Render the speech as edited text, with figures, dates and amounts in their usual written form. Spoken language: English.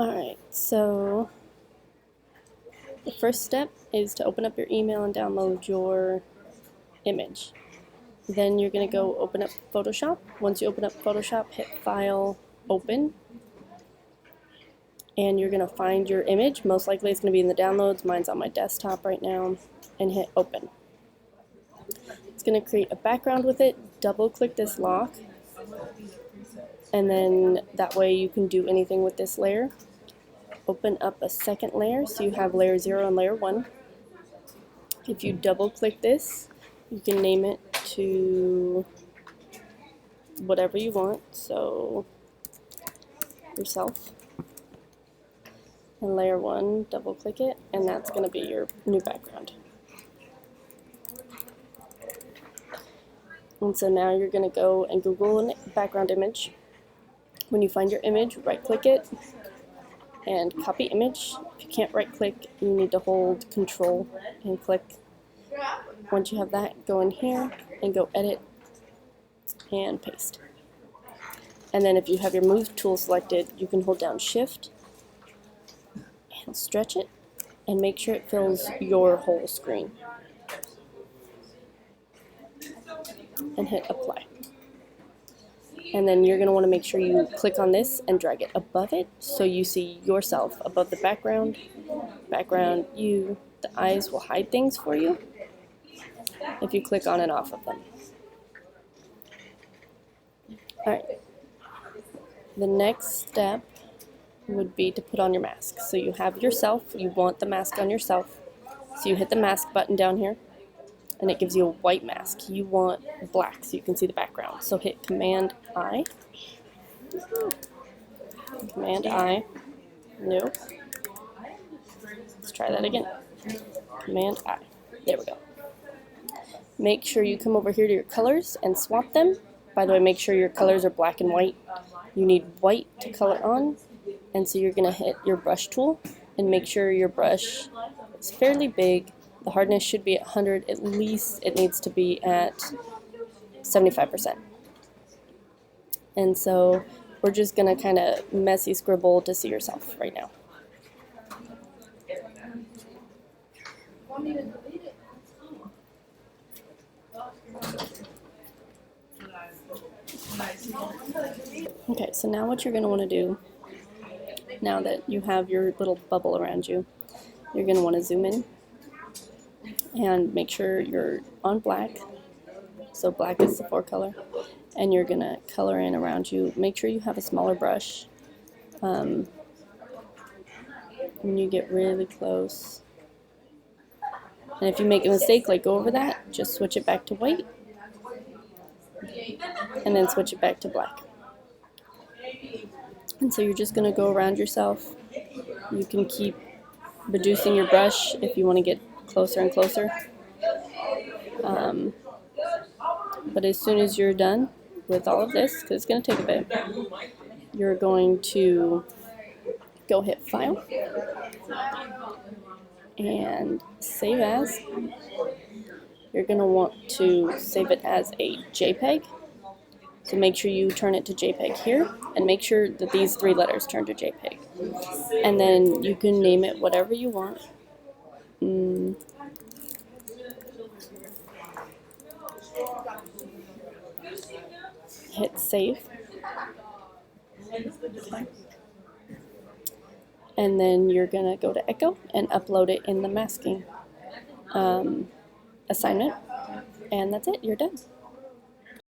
Alright, so the first step is to open up your email and download your image. Then you're going to go open up Photoshop. Once you open up Photoshop, hit File, Open, and you're going to find your image. Most likely it's going to be in the downloads. Mine's on my desktop right now, and hit Open. It's going to create a background with it. Double click this lock, and then that way you can do anything with this layer. Open up a second layer, so you have layer 0 and layer 1. If you double click this, you can name it to whatever you want, so yourself. And layer 1, double click it, and that's going to be your new background. And so now you're going to go and Google a background image. When you find your image, right click it and copy image. If you can't right click, you need to hold Control and click. Once you have that, go in here and go edit and paste. And then if you have your move tool selected, you can hold down Shift and stretch it and make sure it fills your whole screen. And hit apply. And then you're going to want to make sure you click on this and drag it above it so you see yourself above the background. You, the eyes will hide things for you if you click on and off of them. Alright. The next step would be to put on your mask. So you have yourself, you want the mask on yourself. So you hit the mask button down here, and it gives you a white mask. You want black so you can see the background. So hit Command I. Command I. No. Let's try that again. Command I. There we go. Make sure you come over here to your colors and swap them. By the way, make sure your colors are black and white. You need white to color on. And so you're going to hit your brush tool and make sure your brush is fairly big. The hardness should be at 100, at least it needs to be at 75%. And so we're just going to kind of messy scribble to see yourself right now. Okay, so now what you're going to want to do, now that you have your little bubble around you, you're going to want to zoom in and make sure you're on black. So black is the 4 color, and you're going to color in around you. Make sure you have a smaller brush. When you get really close, and if you make a mistake, like go over that, just switch it back to white, and then switch it back to black. And so you're just going to go around yourself. You can keep reducing your brush if you want to get closer and closer. But as soon as you're done with all of this, because it's going to take a bit, you're going to go hit File and Save As. You're going to want to save it as a JPEG. So make sure you turn it to JPEG here, and make sure that these 3 letters turn to JPEG. And then you can name it whatever you want. Hit Save. Okay. And then you're going to go to Echo and upload it in the masking assignment. And that's it, you're done.